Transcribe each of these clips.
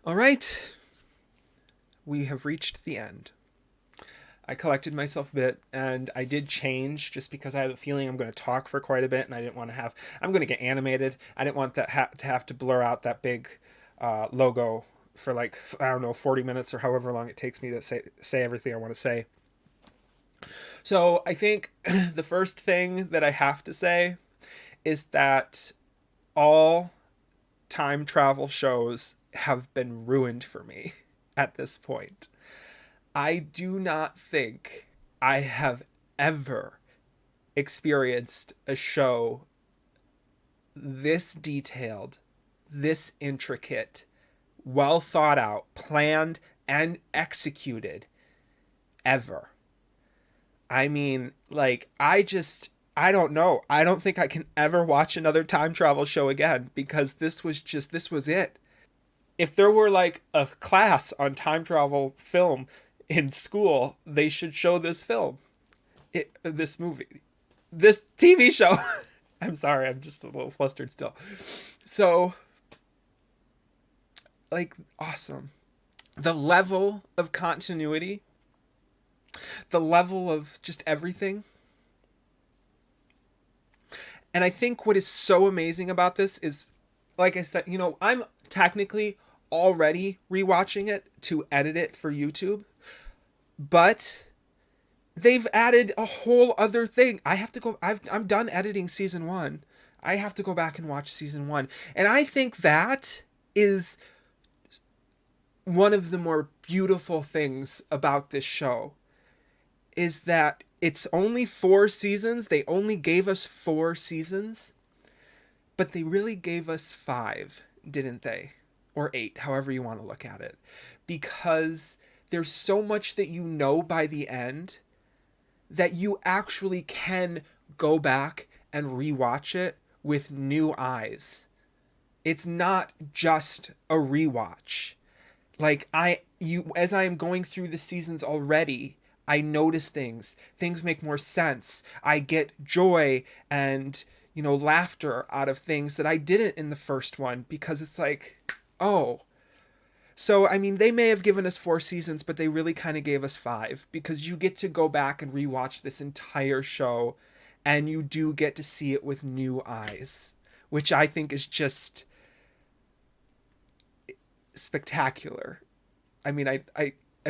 All right, we have reached the end. I collected myself a bit and I did change just because I have a feeling I'm going to talk for quite a bit and I didn't want to have, I'm going to get animated. I didn't want that to have to blur out that big logo for like, I don't know, 40 minutes or however long it takes me to say everything I want to say. So I think the first thing that I have to say is that all time travel shows have been ruined for me at this point. I do not think I have ever experienced a show this detailed, this intricate, well thought out, planned, and executed ever. I mean, I don't know. I don't think I can ever watch another time travel show again because this was it. If there were like a class on time travel film in school, they should show this film, this movie, this TV show. I'm sorry, I'm just a little flustered still. So, like, awesome. The level of continuity, the level of just everything. And I think what is so amazing about this is, like I said, I'm technically already rewatching it to edit it for YouTube, but they've added a whole other thing. I have to go. I'm done editing season one. I have to go back and watch season one, and I think that is one of the more beautiful things about this show is that it's only 4 seasons. They only gave us 4 seasons, but they really gave us five, didn't they? Or eight, however you want to look at it. Because there's so much that you know by the end that you actually can go back and rewatch it with new eyes. It's not just a rewatch. Like as I am going through the seasons already, I notice things. Things make more sense. I get joy and, laughter out of things that I didn't in the first one because it's like, oh. So, I mean, they may have given us 4 seasons, but they really kind of gave us five because you get to go back and rewatch this entire show and you do get to see it with new eyes, which I think is just spectacular. I mean, I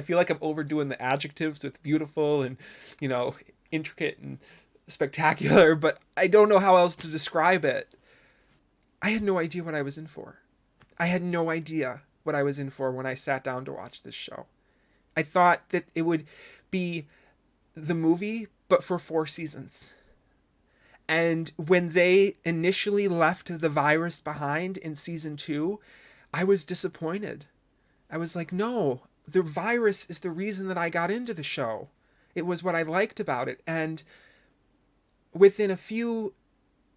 feel like I'm overdoing the adjectives with beautiful and, you know, intricate and spectacular, but I don't know how else to describe it. I had no idea what I was in for. I had no idea what I was in for when I sat down to watch this show. I thought that it would be the movie, but for 4 seasons. And when they initially left the virus behind in season two, I was disappointed. I was like, no, the virus is the reason that I got into the show. It was what I liked about it. And within a few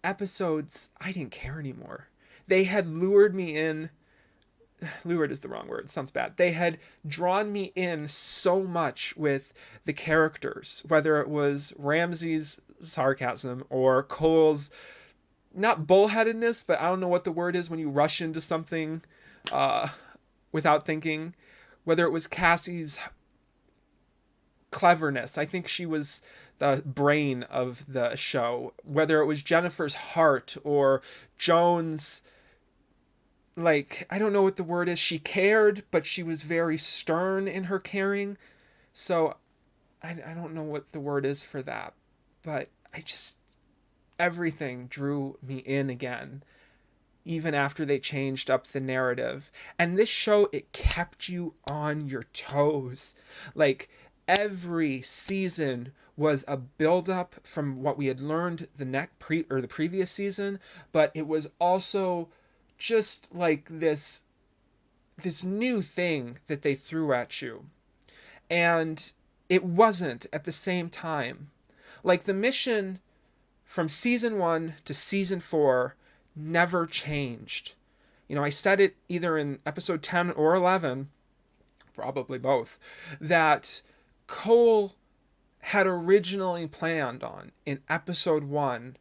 episodes, I didn't care anymore. They had lured me in. Lured is the wrong word. It sounds bad. They had drawn me in so much with the characters, whether it was Ramsey's sarcasm or Cole's not bullheadedness, but I don't know what the word is when you rush into something uh, without thinking. Whether it was Cassie's cleverness, I think she was the brain of the show. Whether it was Jennifer's heart or Joan's, like, I don't know what the word is. She cared, but she was very stern in her caring. So I don't know what the word is for that. But everything drew me in again even after they changed up the narrative. And this show, it kept you on your toes. Like, every season was a build up from what we had learned the previous season, but it was also just like this new thing that they threw at you. And it wasn't at the same time. Like, the mission from season 1 to season 4 never changed. I said it either in episode 10 or 11, probably both, that Cole had originally planned on in episode 1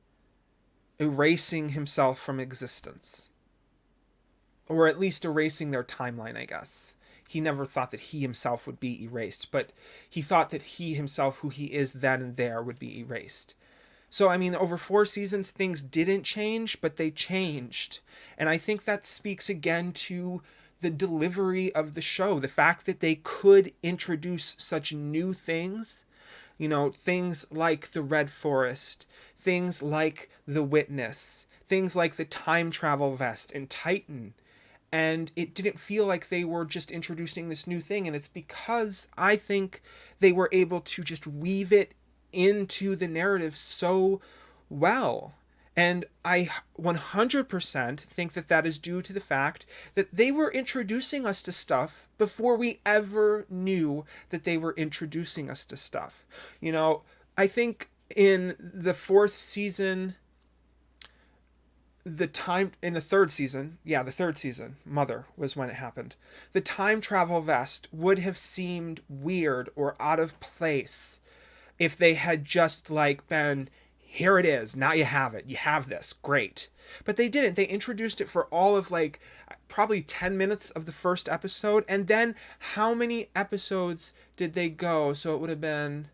erasing himself from existence. or at least erasing their timeline, I guess. He never thought that he himself would be erased, but he thought that he himself, who he is then and there, would be erased. So, I mean, over 4 seasons, things didn't change, but they changed. And I think that speaks again to the delivery of the show. The fact that they could introduce such new things, things like the Red Forest, things like the Witness, things like the time travel vest and Titan. And it didn't feel like they were just introducing this new thing. And it's because I think they were able to just weave it into the narrative so well. And I 100% think that that is due to the fact that they were introducing us to stuff before we ever knew that they were introducing us to stuff. I think in the fourth season, in the third season, Mother was when it happened. The time travel vest would have seemed weird or out of place if they had just been, here it is, now you have it, you have this, great. But they didn't. They introduced it for all of probably 10 minutes of the first episode. And then how many episodes did they go? So it would have been,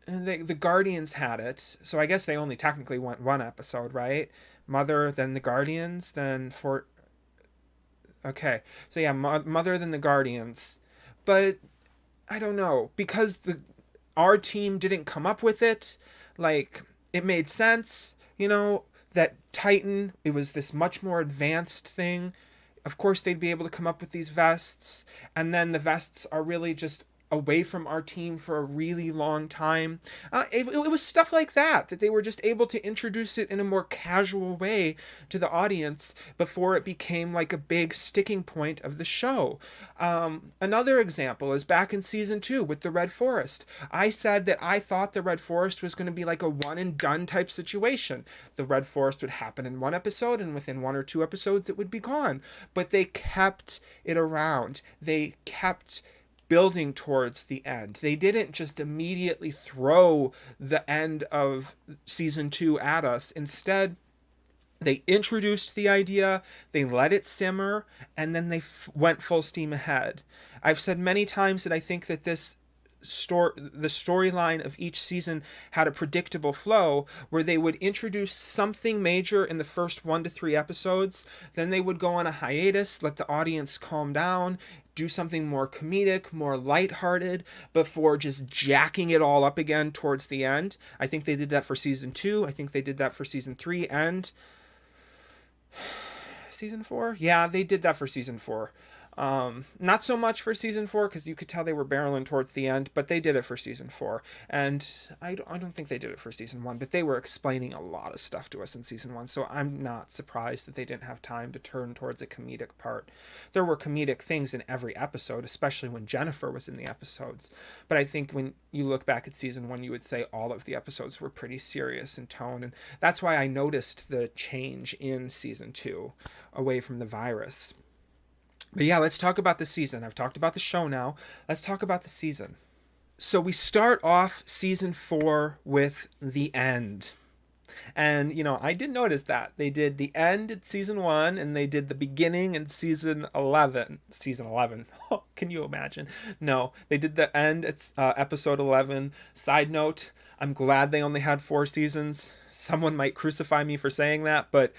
the Guardians had it, so I guess they only technically went one episode, right? Mother, then the Guardians, then for okay, so yeah, Mother, then the Guardians. But I don't know, because our team didn't come up with it. It made sense, that Titan, it was this much more advanced thing. Of course, they'd be able to come up with these vests, and then the vests are really just away from our team for a really long time. It was stuff like that they were just able to introduce it in a more casual way to the audience before it became a big sticking point of the show. Another example is back in season 2 with the Red Forest. I said that I thought the Red Forest was going to be a one and done type situation. The Red Forest would happen in one episode, and within 1 or 2 episodes it would be gone. But they kept it around. They kept building towards the end. They didn't just immediately throw the end of season 2 at us. Instead, they introduced the idea, they let it simmer, and then they went full steam ahead. I've said many times that I think that the storyline of each season had a predictable flow where they would introduce something major in the first 1 to 3 episodes, then they would go on a hiatus, let the audience calm down, do something more comedic, more lighthearted, before just jacking it all up again towards the end. I think they did that for season 2. I think they did that for season 3 and season 4. Yeah, they did that for season 4. Not so much for season 4, because you could tell they were barreling towards the end, but they did it for season 4. And I don't think they did it for season 1, but they were explaining a lot of stuff to us in season 1, so I'm not surprised that they didn't have time to turn towards a comedic part. There were comedic things in every episode, especially when Jennifer was in the episodes, but I think when you look back at season 1, you would say all of the episodes were pretty serious in tone, and that's why I noticed the change in season 2 away from the virus. But yeah, let's talk about the season. I've talked about the show now. Let's talk about the season. So we start off season 4 with the end. And, I did notice that. They did the end at season 1, and they did the beginning in season 11. Season 11. Oh, can you imagine? No, they did the end at episode 11. Side note, I'm glad they only had 4 seasons. Someone might crucify me for saying that, but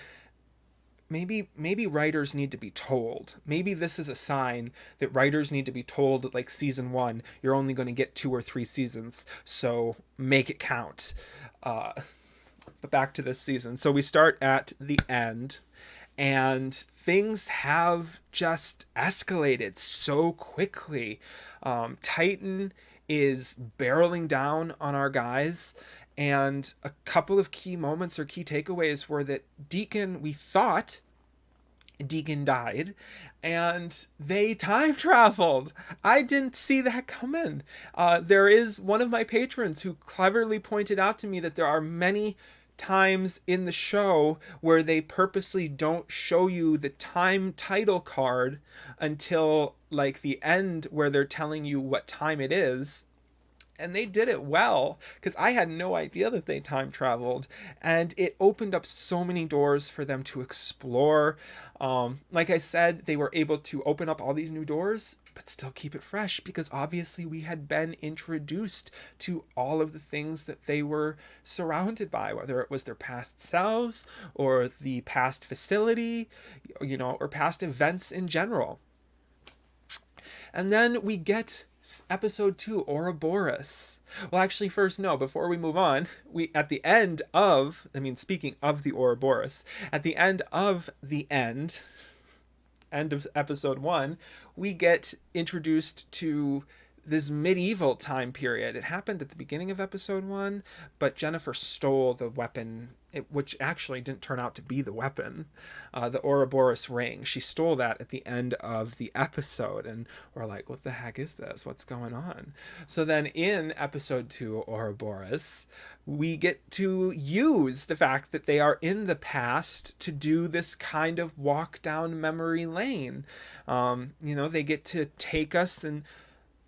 maybe writers need to be told. Maybe this is a sign that writers need to be told, season 1, you're only going to get 2 or 3 seasons, so make it count. But back to this season. So we start at the end, and things have just escalated so quickly. Titan is barreling down on our guys, and a couple of key moments or key takeaways were that we thought Deacon died, and they time traveled. I didn't see that coming. There is one of my patrons who cleverly pointed out to me that there are many times in the show where they purposely don't show you the time title card until the end, where they're telling you what time it is. and they did it well, because I had no idea that they time traveled, and it opened up so many doors for them to explore. Like I said, they were able to open up all these new doors but still keep it fresh, because obviously we had been introduced to all of the things that they were surrounded by, whether it was their past selves or the past facility, or past events in general. And then we get episode 2, Ouroboros. Well, actually, first, no, before we move on, we, at the end of, speaking of the Ouroboros, at the end of the end of episode 1, we get introduced to this medieval time period. It happened at the beginning of episode 1, but Jennifer stole the weapon, which actually didn't turn out to be the weapon, the Ouroboros ring. She stole that at the end of the episode, and we're like, what the heck is this? What's going on? So then in episode 2, Ouroboros, we get to use the fact that they are in the past to do this kind of walk down memory lane. They get to take us and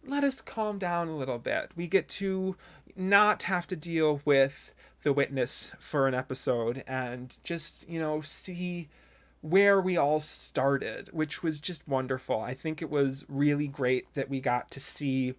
let us calm down a little bit. We get to not have to deal with the witness for an episode, and just, see where we all started, which was just wonderful. I think it was really great that we got to see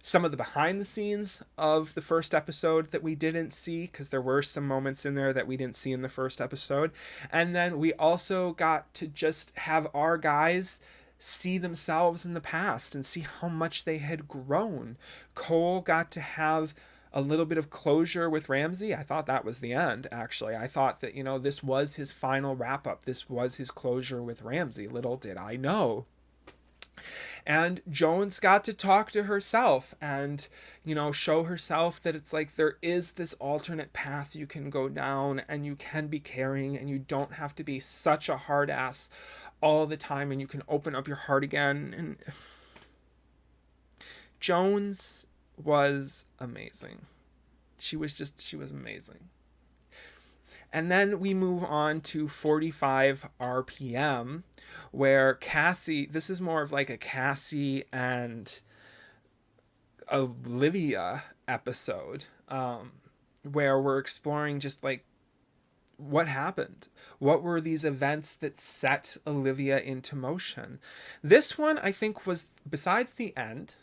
some of the behind the scenes of the first episode that we didn't see, because there were some moments in there that we didn't see in the first episode. And then we also got to just have our guys see themselves in the past and see how much they had grown. Cole got to have a little bit of closure with Ramsey. I thought that was the end, actually. I thought that, this was his final wrap up. This was his closure with Ramsey. Little did I know. And Jones got to talk to herself and, show herself that it's like there is this alternate path you can go down, and you can be caring, and you don't have to be such a hard ass all the time, and you can open up your heart again. And Jones was amazing. She was amazing. And then we move on to 45 RPM, where Cassie, this is more of like a Cassie and Olivia episode, where we're exploring just like what happened. What were these events that set Olivia into motion? This one, I think, was, besides the end,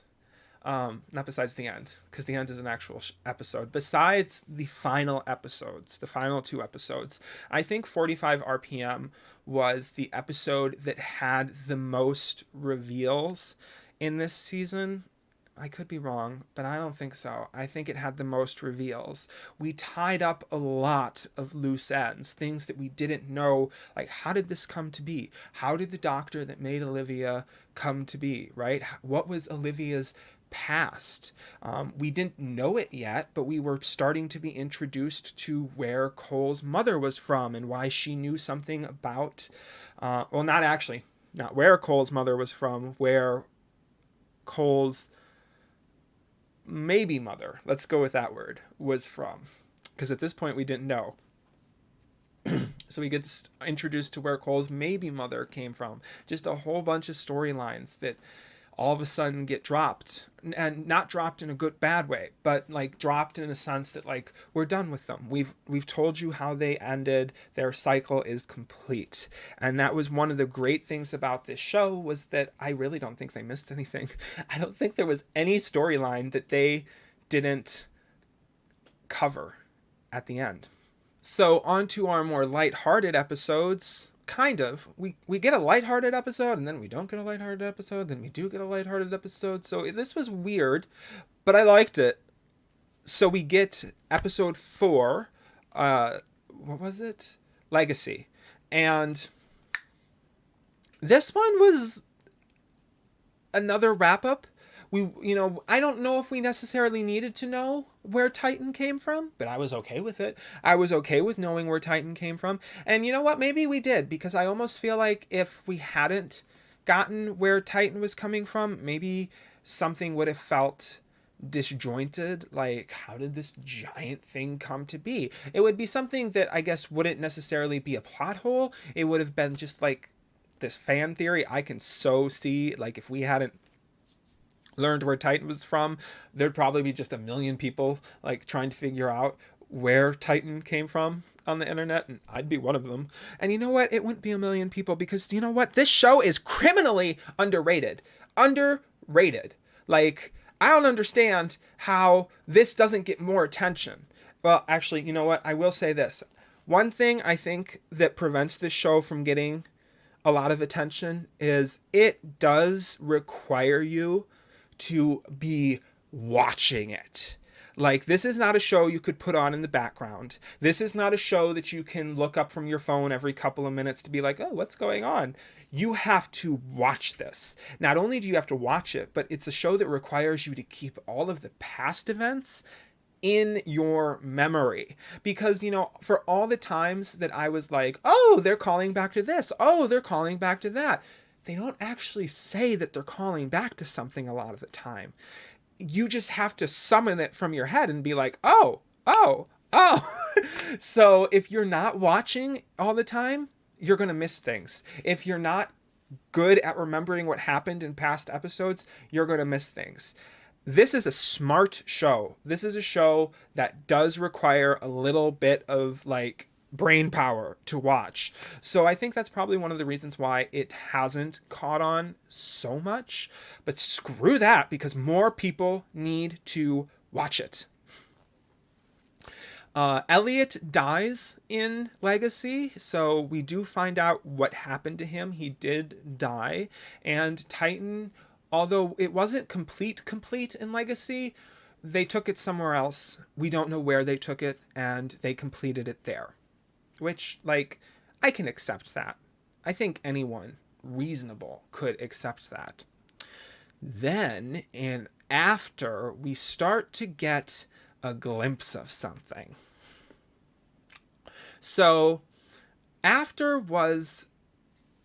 not besides the end, because the end is an actual episode. Besides the final episodes, the final 2 episodes, I think 45 RPM was the episode that had the most reveals in this season. I could be wrong, but I don't think so. I think it had the most reveals. We tied up a lot of loose ends, things that we didn't know, like how did this come to be? How did the doctor that made Olivia come to be, right? What was Olivia's past? We didn't know it yet, but we were starting to be introduced to where Cole's mother was from and why she knew something about, not where Cole's mother was from, where Cole's maybe mother, let's go with that word, was from, because at this point we didn't know. So we get introduced to where Cole's maybe mother came from. Just a whole bunch of storylines that all of a sudden get dropped, and not dropped in a good bad way, but like dropped in a sense that like we're done with them. We've told you how they ended. Their cycle is complete. And that was one of the great things about this show, was that I really don't think they missed anything. I don't think there was any storyline that they didn't cover at the end. So on to our more lighthearted episodes. Kind of. We get a lighthearted episode, and then we don't get a lighthearted episode, then we do get a lighthearted episode. So this was weird, but I liked it. So we get episode 4, what was it? Legacy. And this one was another wrap up. I don't know if we necessarily needed to know where Titan came from, but I was okay with it. I was okay with knowing where Titan came from. And you know what? Maybe we did, because I almost feel like if we hadn't gotten where Titan was coming from, maybe something would have felt disjointed. Like, how did this giant thing come to be? It would be something that I guess wouldn't necessarily be a plot hole. It would have been just like this fan theory. I can so see, like, if we hadn't learned where Titan was from, there'd probably be just a million people like trying to figure out where Titan came from on the internet, and I'd be one of them. And you know what? It wouldn't be a million people because you know what? This show is criminally underrated. Underrated. Like, I don't understand how this doesn't get more attention. Well, actually, you know what? I will say this. One thing I think that prevents this show from getting a lot of attention is it does require you to be watching it. Like, this is not a show you could put on in the background. This is not a show that you can look up from your phone every couple of minutes to be like, oh, what's going on? You have to watch this. Not only do you have to watch it, but it's a show that requires you to keep all of the past events in your memory, because you know, for all the times that I was like, oh, they're calling back to this, oh, they're calling back to that, they don't actually say that they're calling back to something a lot of the time. You just have to summon it from your head and be like, oh, oh, oh. So if you're not watching all the time, you're going to miss things. If you're not good at remembering what happened in past episodes, you're going to miss things. This is a smart show. This is a show that does require a little bit of like brain power to watch. So I think that's probably one of the reasons why it hasn't caught on so much. But screw that, because more people need to watch it. Elliot dies in Legacy, so we do find out what happened to him. He did die, and Titan, although it wasn't complete in Legacy, they took it somewhere else. We don't know where they took it, and they completed it there. Which, like, I can accept that. I think anyone reasonable could accept that. Then, and after, we start to get a glimpse of something. So, after was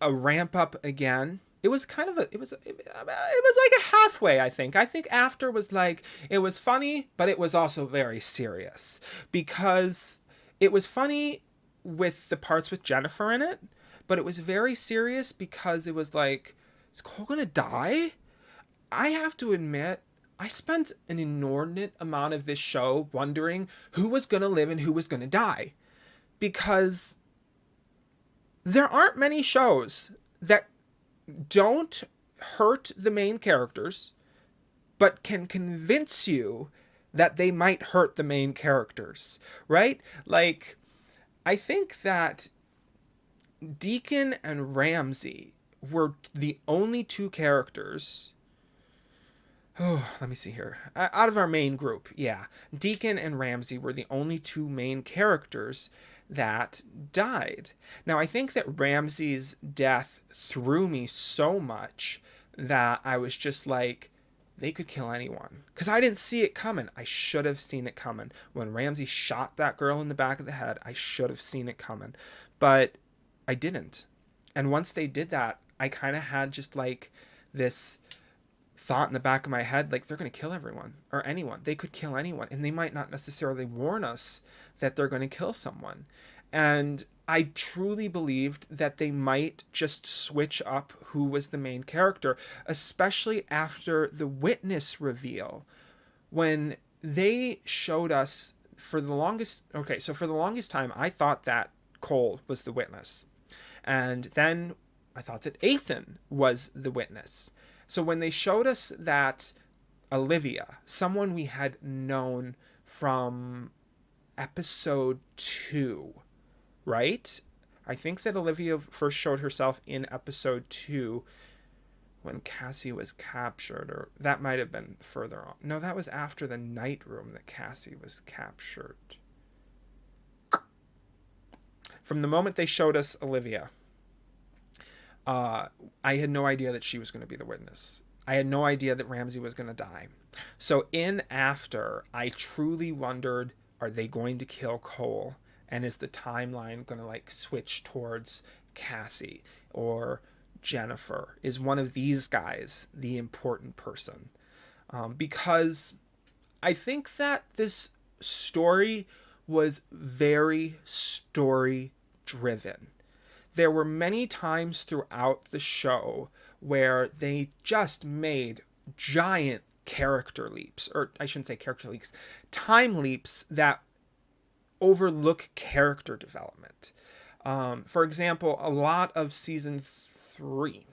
a ramp up again. It was kind of it was like a halfway, I think. I think after was like, it was funny, but it was also very serious, because it was funny with the parts with Jennifer in it, but it was very serious because it was like, is Cole gonna die? I have to admit, I spent an inordinate amount of this show wondering who was gonna live and who was gonna die, because there aren't many shows that don't hurt the main characters, but can convince you that they might hurt the main characters, right? Like, I think that Deacon and Ramsey were the only two characters. Oh, let me see here. Out of our main group, yeah. Deacon and Ramsey were the only two main characters that died. Now, I think that Ramsey's death threw me so much that I was just like, they could kill anyone. Because I didn't see it coming. I should have seen it coming. When Ramsey shot that girl in the back of the head, I should have seen it coming. But I didn't. And once they did that, I kind of had just like this thought in the back of my head, like, they're going to kill everyone or anyone. They could kill anyone, and they might not necessarily warn us that they're going to kill someone. And I truly believed that they might just switch up who was the main character, especially after the witness reveal. When they showed us for the longest, okay, so for the longest time, I thought that Cole was the witness. And then I thought that Ethan was the witness. So when they showed us that Olivia, someone we had known from episode 2, right? I think that Olivia first showed herself in episode 2 when Cassie was captured, or that might have been further on. No, that was after the night room that Cassie was captured. From the moment they showed us Olivia, I had no idea that she was going to be the witness. I had no idea that Ramsey was going to die. So in After, I truly wondered, are they going to kill Cole? And is the timeline going to like switch towards Cassie or Jennifer? Is one of these guys the important person? Because I think that this story was very story driven. There were many times throughout the show where they just made giant character leaps, or I shouldn't say character leaps, time leaps that overlook character development. For example, a lot of season three,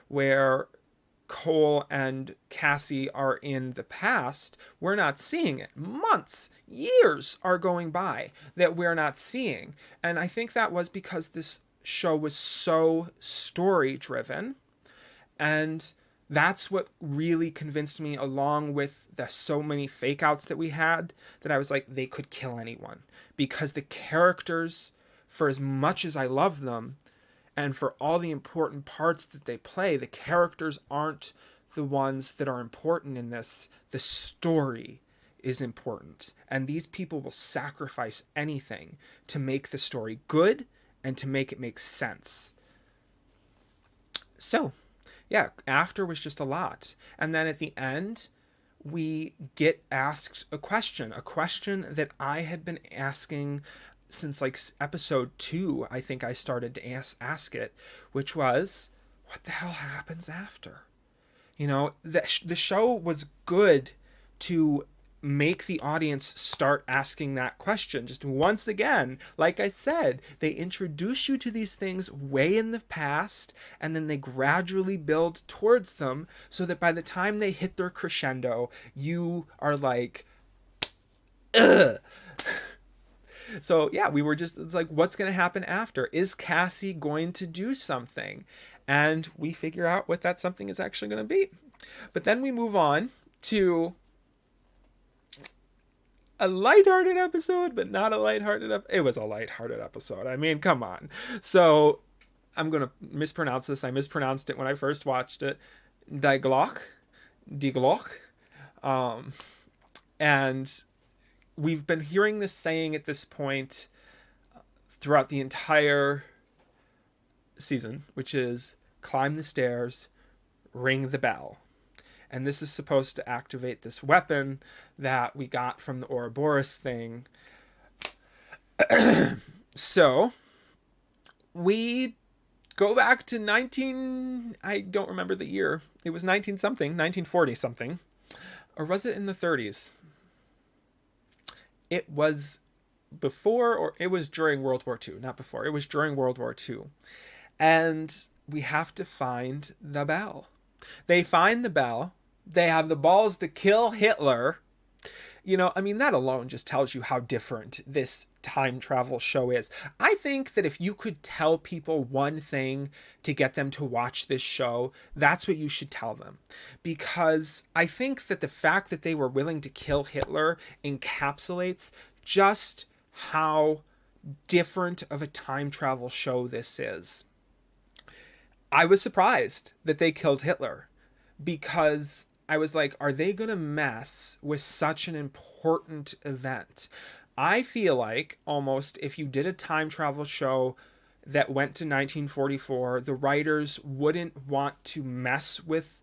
where Cole and Cassie are in the past, we're not seeing it. Months, years are going by that we're not seeing. And I think that was because this show was so story driven. And that's what really convinced me, along with the so many fake outs that we had, that I was like, they could kill anyone. Because the characters, for as much as I love them, and for all the important parts that they play, the characters aren't the ones that are important in this. The story is important. And these people will sacrifice anything to make the story good and to make it make sense. So, yeah, after was just a lot. And then at the end, we get asked a question that I had been asking since like episode 2. I think I started to ask it, which was, what the hell happens after? You know, the show was good to make the audience start asking that question. Just once again, like I said, they introduce you to these things way in the past, and then they gradually build towards them, so that by the time they hit their crescendo, you are like, ugh. So yeah, we were just, it's like, what's going to happen after? Is Cassie going to do something? And we figure out what that something is actually going to be. But then we move on to a lighthearted episode, but not a lighthearted it was a lighthearted episode. I mean, come on. So I'm going to mispronounce this. I mispronounced it when I first watched it. Die Glock. And we've been hearing this saying at this point throughout the entire season, which is climb the stairs, ring the bell. And this is supposed to activate this weapon that we got from the Ouroboros thing. So we go back to I don't remember the year. It was 1940 something. Or was it in the 30s? It was before, or it was during World War II. Not before. It was during World War II. And we have to find the bell. They find the bell. They have the balls to kill Hitler. You know, I mean, that alone just tells you how different this time travel show is. I think that if you could tell people one thing to get them to watch this show, that's what you should tell them. Because I think that the fact that they were willing to kill Hitler encapsulates just how different of a time travel show this is. I was surprised that they killed Hitler, because I was like, are they going to mess with such an important event? I feel like almost if you did a time travel show that went to 1944, the writers wouldn't want to mess with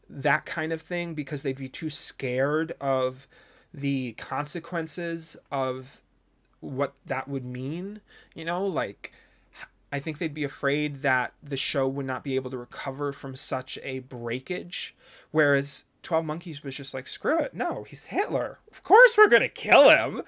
that kind of thing because they'd be too scared of the consequences of what that would mean. You know, like, I think they'd be afraid that the show would not be able to recover from such a breakage. Whereas 12 Monkeys was just like, screw it. No, he's Hitler. Of course we're going to kill him.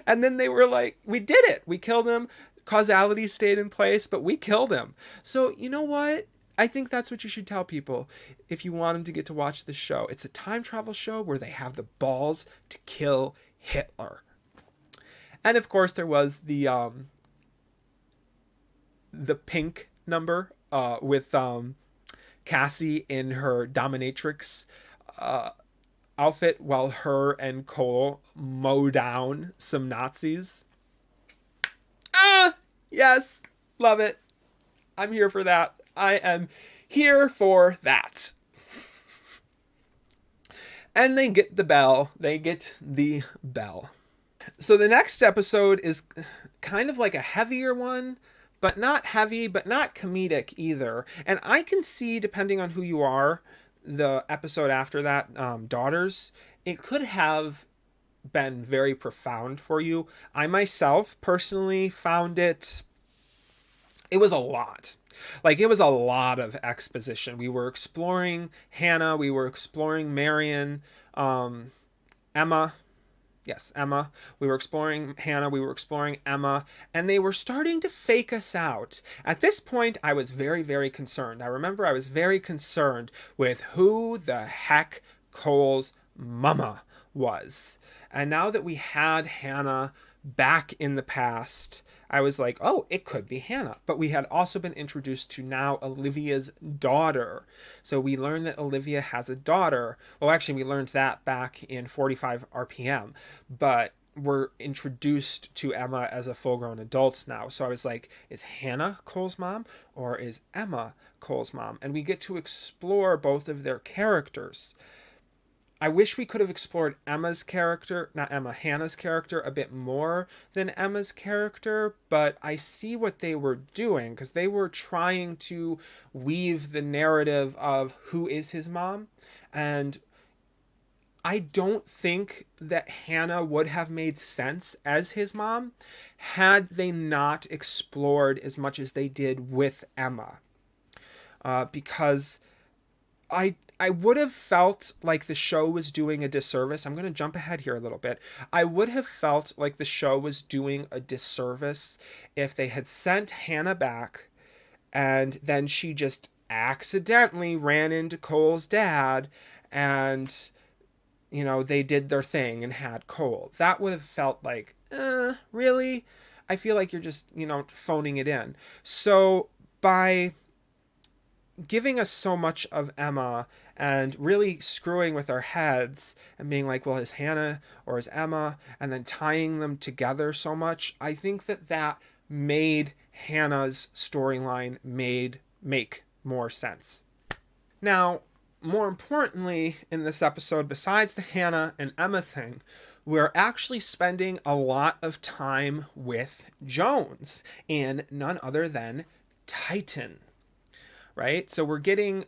And then they were like, we did it. We killed him. Causality stayed in place, but we killed him. So you know what? I think that's what you should tell people if you want them to get to watch this show. It's a time travel show where they have the balls to kill Hitler. And of course there was the pink number with Cassie in her dominatrix outfit while her and Cole mow down some Nazis. Yes, love it. I'm here for that. I am here for that. And they get the bell. So the next episode is kind of like a heavier one, but not heavy, but not comedic either. And I can see, depending on who you are, the episode after that, Daughters, it could have been very profound for you. I myself personally found it It was a lot. Like, it was a lot of exposition. We were exploring Hannah, we were exploring Marion, um, Emma. Yes, Emma. We were exploring Hannah, we were exploring Emma, and they were starting to fake us out. At this point, I was very, very concerned. I remember I was very concerned with who the heck Cole's mama was. And now that we had Hannah back in the past, I was like, oh, it could be Hannah. But we had also been introduced to now Olivia's daughter. So we learned that Olivia has a daughter. Well, actually, we learned that back in 45 RPM. But we're introduced to Emma as a full grown adult now. So I was like, is Hannah Cole's mom or is Emma Cole's mom? And we get to explore both of their characters. I wish we could have explored Emma's character, not Emma, Hannah's character a bit more than Emma's character, but I see what they were doing because they were trying to weave the narrative of who is his mom. And I don't think that Hannah would have made sense as his mom had they not explored as much as they did with Emma. Because I would have felt like the show was doing a disservice. I'm going to jump ahead here a little bit. I would have felt like the show was doing a disservice if they had sent Hannah back and then she just accidentally ran into Cole's dad and, you know, they did their thing and had Cole. That would have felt like, really? I feel like you're just, you know, phoning it in. So by giving us so much of Emma and really screwing with our heads and being like, well, is Hannah or is Emma, and then tying them together so much, I think that that made Hannah's storyline make more sense. Now, more importantly in this episode, besides the Hannah and Emma thing, we're actually spending a lot of time with Jones in none other than Titan. Right? So we're getting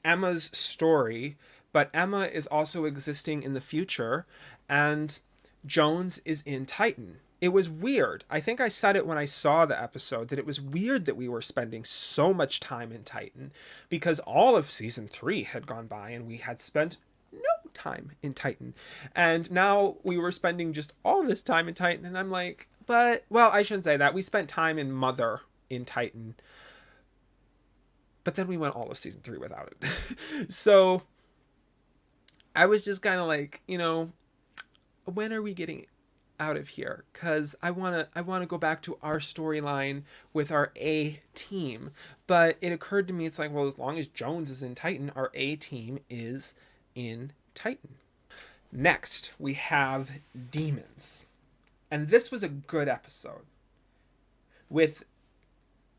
Emma's story, but Emma is also existing in the future, and Jones is in Titan. It was weird. I think I said it when I saw the episode that it was weird that we were spending so much time in Titan because all of season 3 had gone by and we had spent no time in Titan. And now we were spending just all this time in Titan, and I'm like, but, well, I shouldn't say that. We spent time in Mother in Titan. But then we went all of season 3 without it. So I was just kind of like, you know, when are we getting out of here? Because I wanna go back to our storyline with our A team. But it occurred to me, it's like, well, as long as Jones is in Titan, our A team is in Titan. Next, we have Demons. And this was a good episode.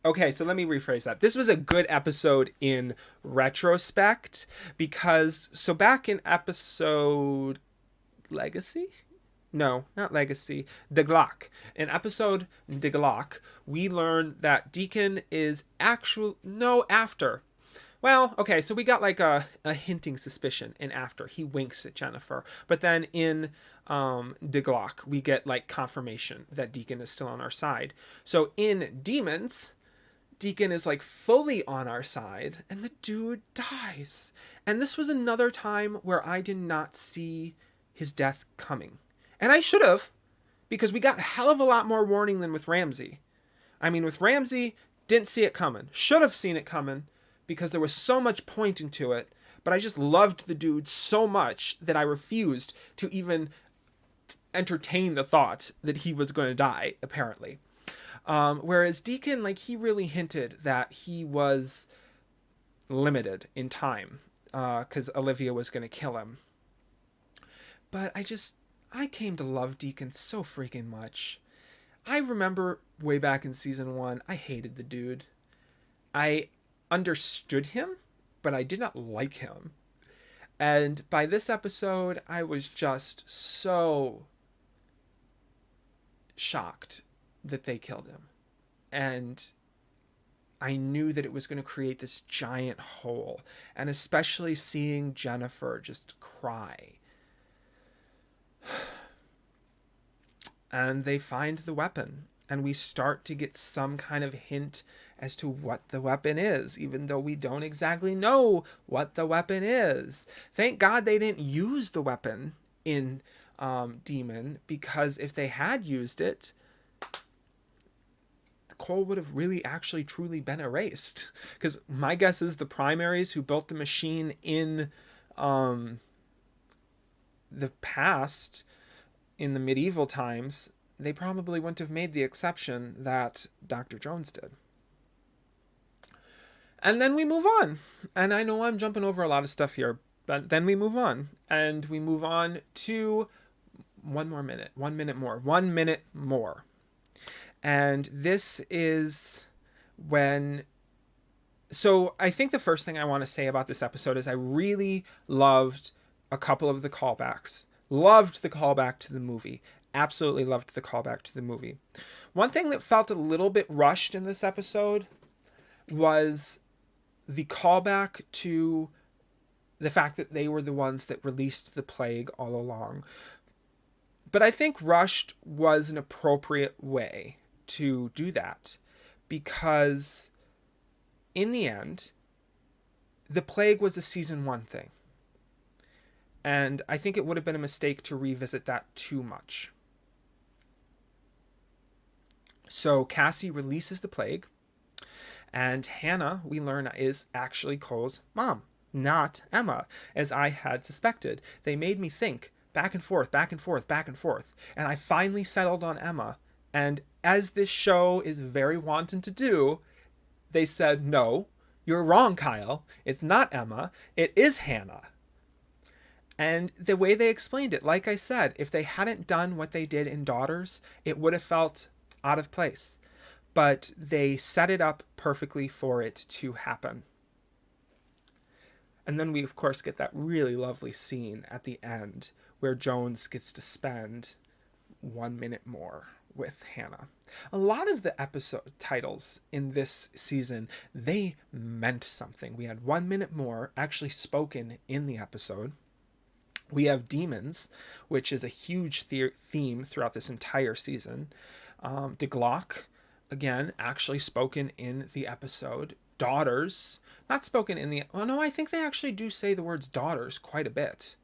Okay, so let me rephrase that. This was a good episode in retrospect because, so back in episode Legacy? No, not Legacy. De Glock. In episode De Glock, we learned that Deacon is after. Well, okay, so we got like a hinting suspicion in After. He winks at Jennifer. But then in De Glock, we get like confirmation that Deacon is still on our side. So in Demons, Deacon is like fully on our side and the dude dies. And this was another time where I did not see his death coming. And I should have, because we got a hell of a lot more warning than with Ramsey. I mean, with Ramsey, didn't see it coming. Should have seen it coming because there was so much pointing to it. But I just loved the dude so much that I refused to even entertain the thought that he was going to die, apparently. Whereas Deacon, like, he really hinted that he was limited in time because Olivia was going to kill him. But I came to love Deacon so freaking much. I remember way back in season 1, I hated the dude. I understood him, but I did not like him. And by this episode, I was just so shocked that they killed him. And I knew that it was going to create this giant hole. And especially seeing Jennifer just cry. And they find the weapon. And we start to get some kind of hint as to what the weapon is, even though we don't exactly know what the weapon is. Thank God they didn't use the weapon in Demon, because if they had used it, Cole would have really actually truly been erased. Because my guess is the primaries who built the machine in um, the past, in the medieval times, they probably wouldn't have made the exception that Dr. Jones did. And then we move on. And I know I'm jumping over a lot of stuff here, but then we move on. And we move on to 1 minute more. And this is when. So I think the first thing I want to say about this episode is I really loved a couple of the callbacks. Loved the callback to the movie. Absolutely loved the callback to the movie. One thing that felt a little bit rushed in this episode was the callback to the fact that they were the ones that released the plague all along. But I think rushed was an appropriate way to do that, because in the end, the plague was a season 1 thing. And I think it would have been a mistake to revisit that too much. So Cassie releases the plague, and Hannah, we learn, is actually Cole's mom, not Emma, as I had suspected. They made me think back and forth, back and forth, back and forth, and I finally settled on Emma. And as this show is very wanton to do, they said, no, you're wrong, Kyle. It's not Emma. It is Hannah. And the way they explained it, like I said, if they hadn't done what they did in Daughters, it would have felt out of place. But they set it up perfectly for it to happen. And then we, of course, get that really lovely scene at the end where Jones gets to spend 1 minute more with Hannah. A lot of the episode titles in this season, they meant something. We had 1 minute more actually spoken in the episode. We have demons, which is a huge theme throughout this entire season. De Glock, again, actually spoken in the episode. Daughters, not spoken in the... Oh, no, I think they actually do say the words daughters quite a bit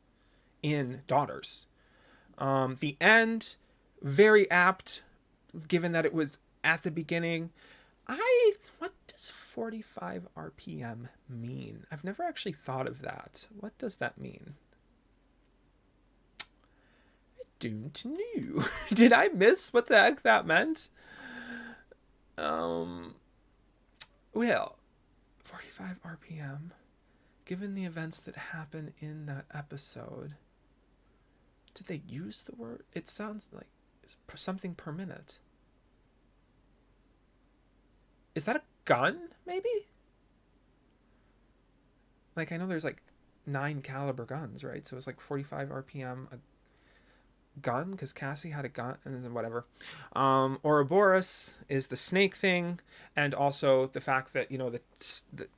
in Daughters. The end, very apt, given that it was at the beginning. What does 45 RPM mean? I've never actually thought of that. What does that mean? Don't know. Did I miss what the heck that meant? Well, 45 RPM. Given the events that happen in that episode, did they use the word? It sounds like something per minute. Is that a gun, maybe? Like, I know there's like 9 caliber guns, right? So it's like 45 RPM a gun, because Cassie had a gun, and then whatever. Ouroboros is the snake thing, and also the fact that, you know, the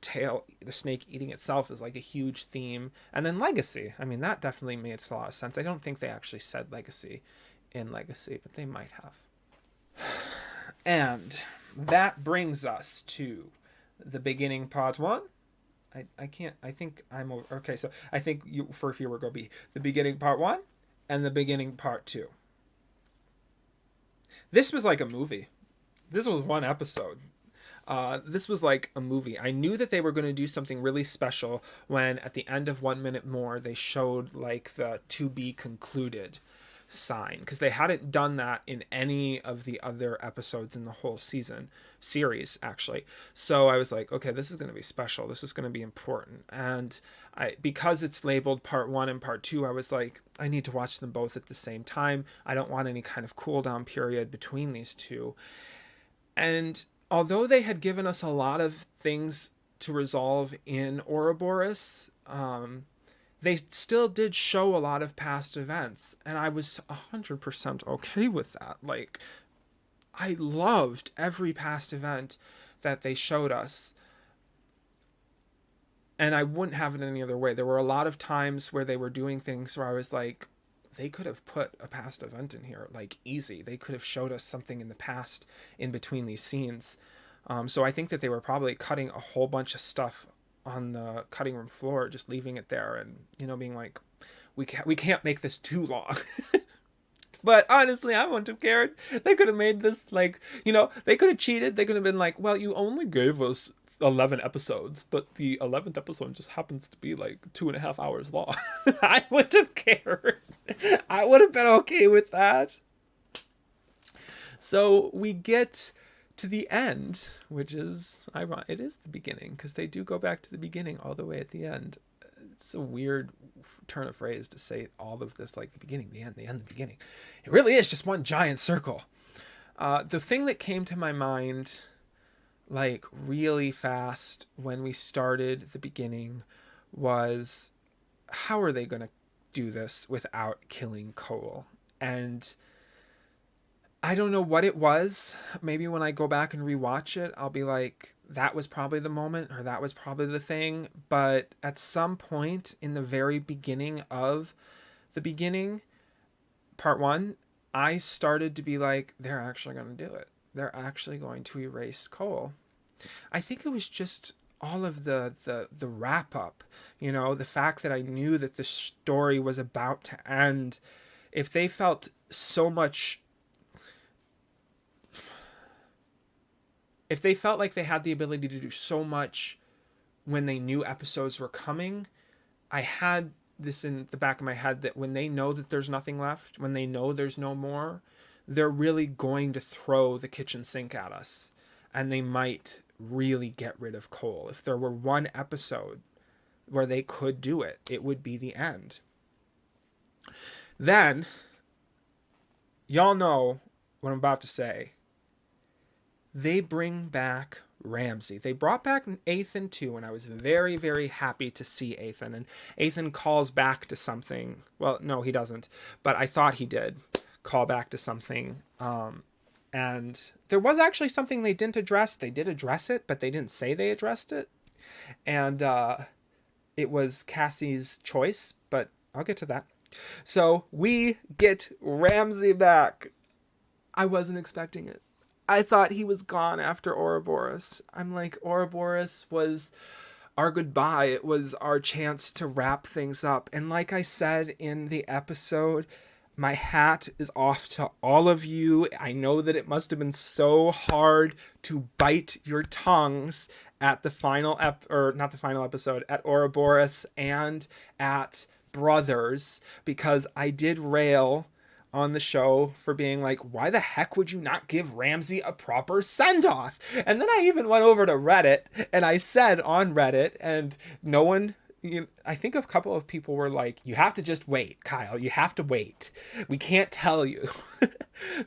tail, the snake eating itself is like a huge theme. And then legacy. I mean, that definitely makes a lot of sense. I don't think they actually said legacy in Legacy, but they might have. And that brings us to the beginning part 1. I can't, I think I'm over. Okay, so I think for here we're going to be the beginning part 1 and the beginning part 2. This was like a movie. This was one episode. This was like a movie. I knew that they were going to do something really special when at the end of 1 minute more they showed like the to be concluded sign, because they hadn't done that in any of the other episodes in the whole series actually. So I was like, okay, this is going to be special, this is going to be important. And because it's labeled part 1 and part 2, I was like, I need to watch them both at the same time. I don't want any kind of cool down period between these two. And although they had given us a lot of things to resolve in Ouroboros, they still did show a lot of past events, and I was 100% okay with that. Like, I loved every past event that they showed us, and I wouldn't have it any other way. There were a lot of times where they were doing things where I was like, they could have put a past event in here, like, easy. They could have showed us something in the past in between these scenes. So I think that they were probably cutting a whole bunch of stuff on the cutting room floor, just leaving it there, and being like, we can't make this too long. But honestly, I wouldn't have cared. They could have made this like, they could have cheated. They could have been like, well, you only gave us 11 episodes, but the 11th episode just happens to be like 2.5 hours long. I wouldn't have cared. I would have been okay with that. So we get to the end, which is ironic. It is the beginning, because they do go back to the beginning all the way at the end. It's a weird turn of phrase to say all of this like the beginning, the end, the beginning. It really is just one giant circle. The thing that came to my mind like really fast when we started the beginning was, how are they going to do this without killing Cole? And I don't know what it was. Maybe when I go back and rewatch it, I'll be like, that was probably the moment, or that was probably the thing. But at some point in the very beginning of the beginning, part one, I started to be like, they're actually going to do it. They're actually going to erase Cole. I think it was just all of the wrap up, the fact that I knew that the story was about to end. If they felt so much, if they felt like they had the ability to do so much when they knew episodes were coming, I had this in the back of my head that when they know that there's nothing left, when they know there's no more, they're really going to throw the kitchen sink at us. And they might really get rid of Cole. If there were one episode where they could do it, it would be the end. Then, y'all know what I'm about to say. They bring back Ramsey. They brought back Ethan too, and I was very, very happy to see Ethan. And Ethan calls back to something. Well, no, he doesn't. But I thought he did call back to something. And there was actually something they didn't address. They did address it, but they didn't say they addressed it. And it was Cassie's choice, but I'll get to that. So we get Ramsey back. I wasn't expecting it. I thought he was gone after Ouroboros. I'm like, Ouroboros was our goodbye. It was our chance to wrap things up. And like I said in the episode, my hat is off to all of you. I know that it must have been so hard to bite your tongues at the final not the final episode, at Ouroboros and at Brothers, because I did rail on the show for being like, why the heck would you not give Ramsey a proper send-off? And then I even went over to Reddit and I said on Reddit, and no one, I think a couple of people were like, you have to just wait, Kyle. You have to wait. We can't tell you.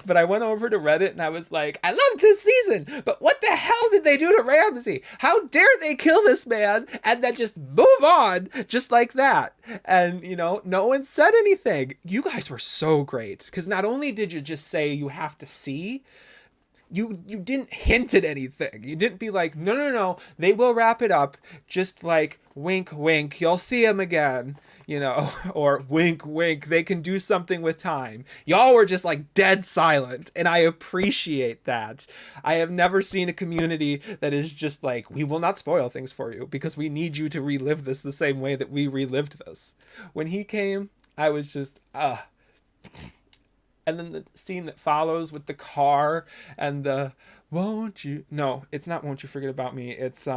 But I went over to Reddit and I was like, I love this season, but what the hell did they do to Ramsey? How dare they kill this man and then just move on just like that? And, no one said anything. You guys were so great, because not only did you just say you have to see, you didn't hint at anything. You didn't be like, no, they will wrap it up. Just like, wink, wink, you'll see him again, or wink, wink, they can do something with time. Y'all were just like dead silent, and I appreciate that. I have never seen a community that is just like, we will not spoil things for you because we need you to relive this the same way that we relived this. When he came, I was just, And then the scene that follows with the car and the won't you, no, it's not won't you forget about me, it's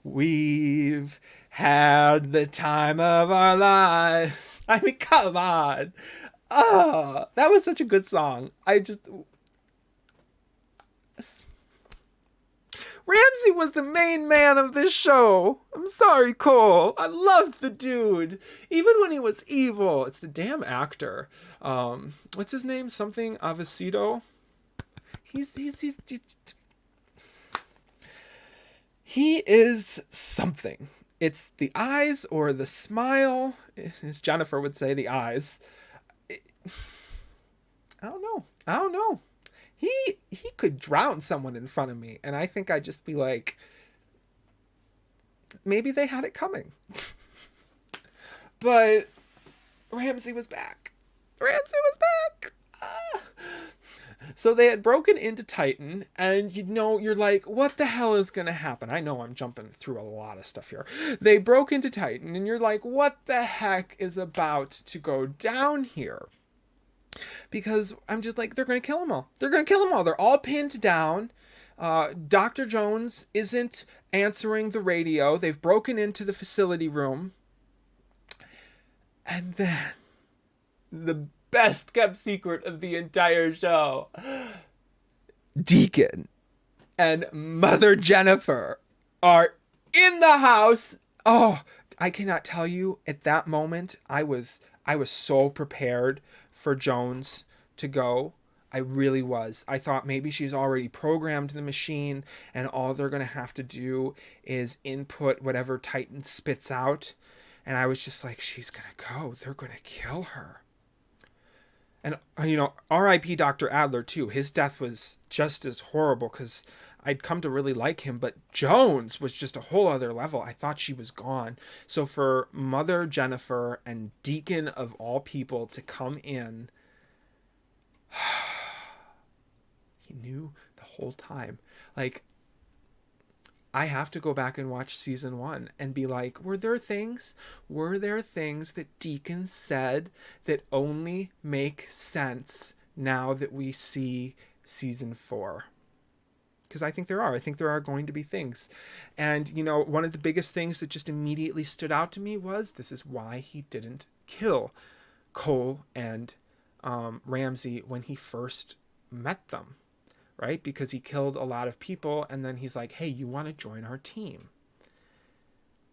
we've had the time of our lives. I mean, come on. Oh, that was such a good song. Ramsey was the main man of this show. I'm sorry, Cole. I loved the dude. Even when he was evil. It's the damn actor. What's his name? Something Avicito? He is something. It's the eyes or the smile. As Jennifer would say, the eyes. I don't know. He could drown someone in front of me, and I think I'd just be like, maybe they had it coming. But Ramsey was back. So they had broken into Titan, and you're like, what the hell is going to happen? I know I'm jumping through a lot of stuff here. They broke into Titan, and you're like, what the heck is about to go down here? Because I'm just like, they're going to kill them all. They're going to kill them all. They're all pinned down. Dr. Jones isn't answering the radio. They've broken into the facility room. And then the best kept secret of the entire show, Deacon and Mother Jennifer are in the house. Oh, I cannot tell you, at that moment I was so prepared for Jones to go. I really was. I thought maybe she's already programmed the machine and all they're going to have to do is input whatever Titan spits out. And I was just like, she's going to go. They're going to kill her. And, R.I.P. Dr. Adler, too. His death was just as horrible because I'd come to really like him. But Jones was just a whole other level. I thought she was gone. So for Mother Jennifer and Deacon of all people to come in, he knew the whole time. Like, I have to go back and watch season 1 and be like, were there things that Deacon said that only make sense now that we see season 4? Because I think there are. I think there are going to be things. And, one of the biggest things that just immediately stood out to me was this is why he didn't kill Cole and Ramsey when he first met them. Right? Because he killed a lot of people and then he's like, hey, you want to join our team?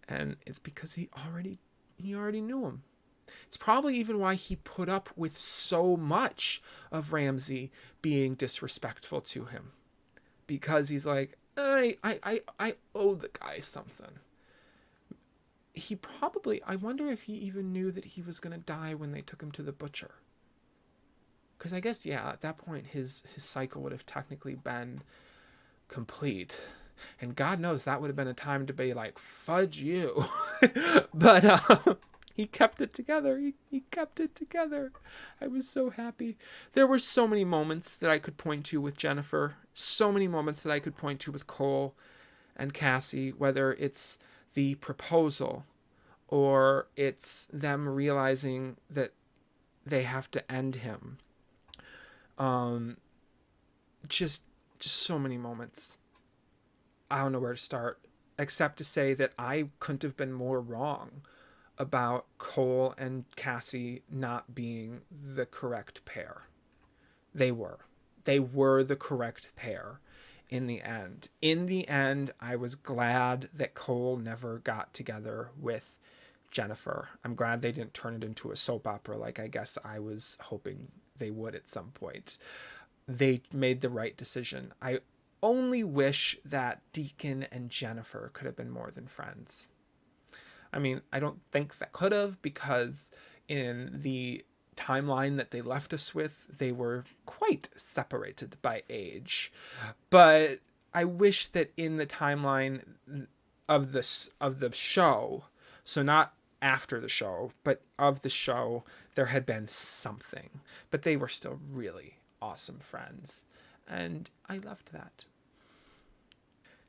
And it's because he already knew him. It's probably even why he put up with so much of Ramsey being disrespectful to him. Because he's like, I owe the guy something. I wonder if he even knew that he was going to die when they took him to the butcher. Because I guess, yeah, at that point, his cycle would have technically been complete. And God knows that would have been a time to be like, fudge you. But he kept it together. He kept it together. I was so happy. There were so many moments that I could point to with Jennifer. So many moments that I could point to with Cole and Cassie, whether it's the proposal or it's them realizing that they have to end him. Just so many moments. I don't know where to start, except to say that I couldn't have been more wrong about Cole and Cassie not being the correct pair. They were the correct pair in the end. In the end, I was glad that Cole never got together with Jennifer. I'm glad they didn't turn it into a soap opera like I guess I was hoping they would at some point. They made the right decision. I only wish that Deacon and Jennifer could have been more than friends. I mean, I don't think that could have, because in the timeline that they left us with, they were quite separated by age. But I wish that in the timeline of the show, so not after the show, but of the show, there had been something. But they were still really awesome friends. And I loved that.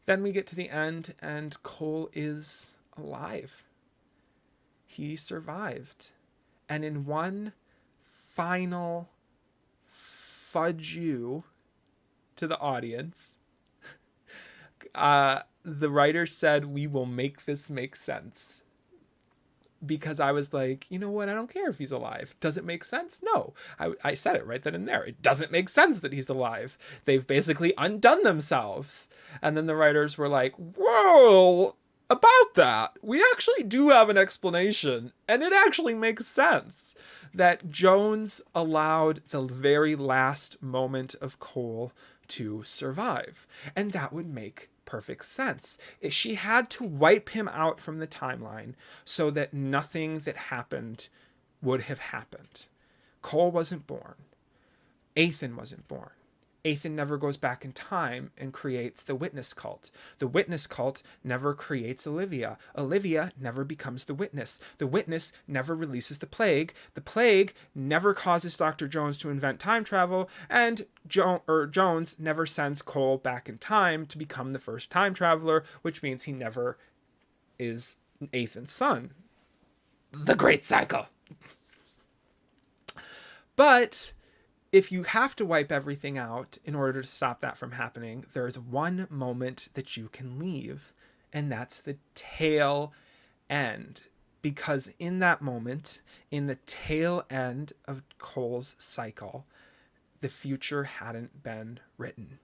Then we get to the end, and Cole is alive. He survived. And in one final fudge you to the audience, the writer said, we will make this make sense. Because I was like, you know what? I don't care if he's alive. Does it make sense? No. I said it right then and there. It doesn't make sense that he's alive. They've basically undone themselves. And then the writers were like, whoa, about that, we actually do have an explanation. And it actually makes sense that Jones allowed the very last moment of Cole to survive. And that would make perfect sense. She had to wipe him out from the timeline so that nothing that happened would have happened. Cole wasn't born. Ethan wasn't born. Ethan never goes back in time and creates the witness cult. The witness cult never creates Olivia. Olivia never becomes the witness. The witness never releases the plague. The plague never causes Dr. Jones to invent time travel, and Jones never sends Cole back in time to become the first time traveler, which means he never is Ethan's son. The great cycle. But if you have to wipe everything out in order to stop that from happening, there's one moment that you can leave, and that's the tail end. Because in that moment, in the tail end of Cole's cycle, the future hadn't been written.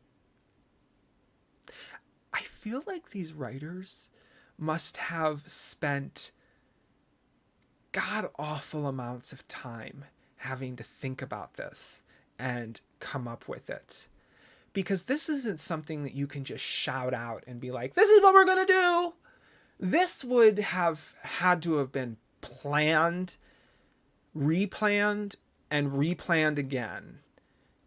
I feel like these writers must have spent god-awful amounts of time having to think about this and come up with it. Because this isn't something that you can just shout out and be like, this is what we're going to do. This would have had to have been planned, replanned, and replanned again.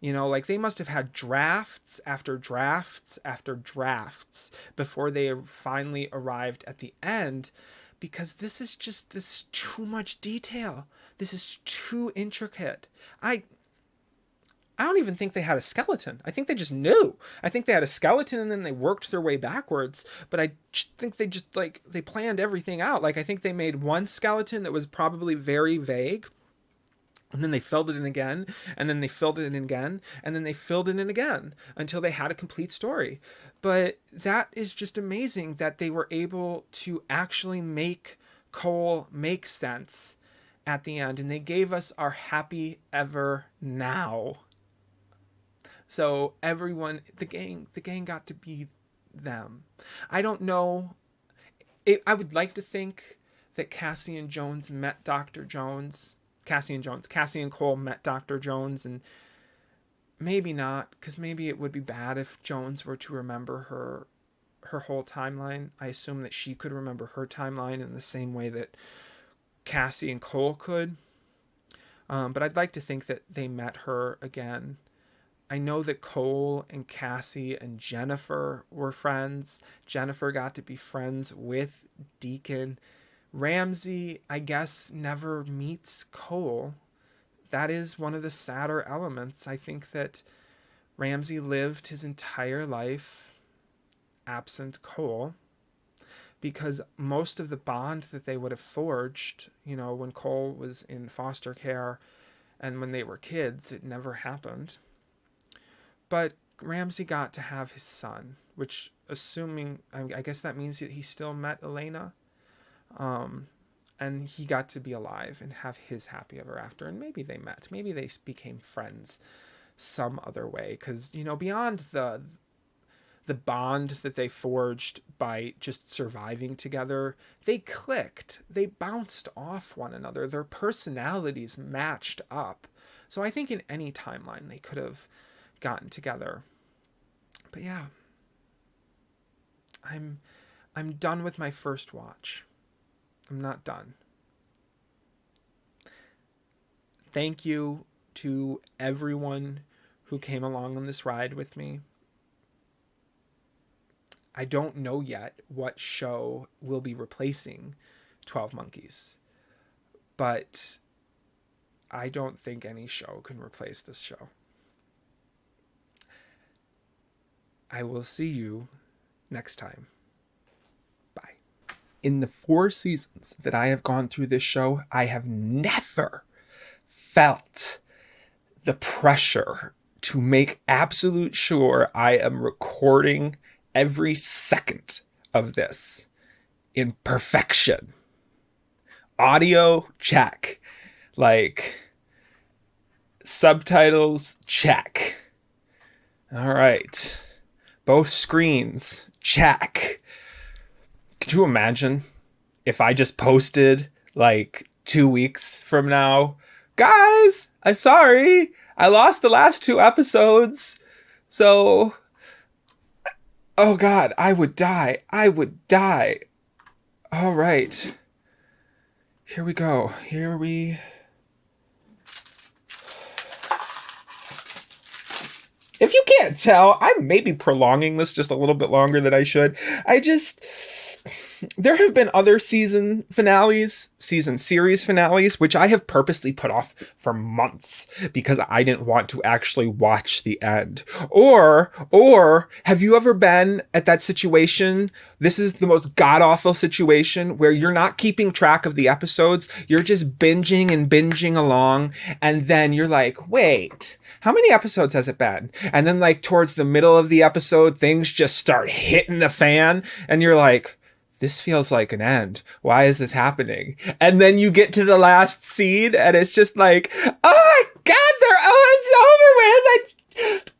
You know, like they must have had drafts after drafts after drafts before they finally arrived at the end, because this is too much detail. This is too intricate. I don't even think they had a skeleton. I think they just knew. I think they had a skeleton and then they worked their way backwards. But I think they planned everything out. Like I think they made one skeleton that was probably very vague. And then they filled it in again, and then they filled it in again, and then they filled it in again until they had a complete story. But that is just amazing that they were able to actually make Cole make sense at the end. And they gave us our happy ever now. So everyone, the gang got to be them. I don't know. I would like to think that Cassie and Cole met Dr. Jones, and maybe not, because maybe it would be bad if Jones were to remember her whole timeline. I assume that she could remember her timeline in the same way that Cassie and Cole could. But I'd like to think that they met her again. I know that Cole and Cassie and Jennifer were friends. Jennifer got to be friends with Deacon. Ramsey, I guess, never meets Cole. That is one of the sadder elements. I think that Ramsey lived his entire life absent Cole, because most of the bond that they would have forged, you know, when Cole was in foster care and when they were kids, it never happened. But Ramsey got to have his son, which, assuming, I guess that means that he still met Elena. And he got to be alive and have his happy ever after. And maybe they met. Maybe they became friends some other way. Because, you know, beyond the bond that they forged by just surviving together, they clicked. They bounced off one another. Their personalities matched up. So I think in any timeline they could have gotten together. But yeah. I'm done with my first watch. I'm not done. Thank you to everyone who came along on this ride with me. I don't know yet what show will be replacing 12 Monkeys, but I don't think any show can replace this show. I will see you next time. In the 4 seasons that I have gone through this show, I have never felt the pressure to make absolute sure I am recording every second of this in perfection. Audio, check. Like, subtitles, check. All right. Both screens, check. Could you imagine if I just posted like 2 weeks from now, guys, I'm sorry, I lost the last 2 episodes. So, oh God, I would die. All right. Here we go. If you can't tell, I'm maybe prolonging this just a little bit longer than I should. There have been other season series finales, which I have purposely put off for months because I didn't want to actually watch the end. Or have you ever been at that situation? This is the most god awful situation where you're not keeping track of the episodes. You're just binging and binging along. And then you're like, wait, how many episodes has it been? And then like towards the middle of the episode, things just start hitting the fan. And you're like, this feels like an end. Why is this happening? And then you get to the last scene and it's just like, oh my God, it's over with.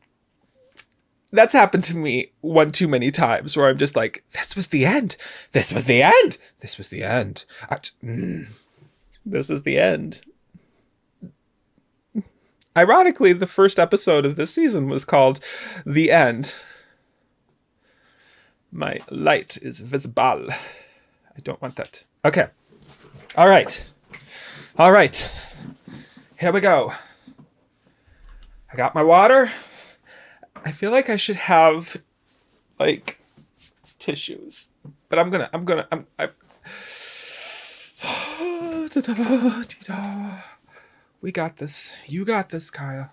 That's happened to me one too many times where I'm just like, this was the end. This was the end. This was the end. This is the end. Ironically, the first episode of this season was called The End. My light is visible. I don't want that. Okay. All right. Here we go. I got my water. I feel like I should have like tissues, but I'm we got this. You got this, Kyle.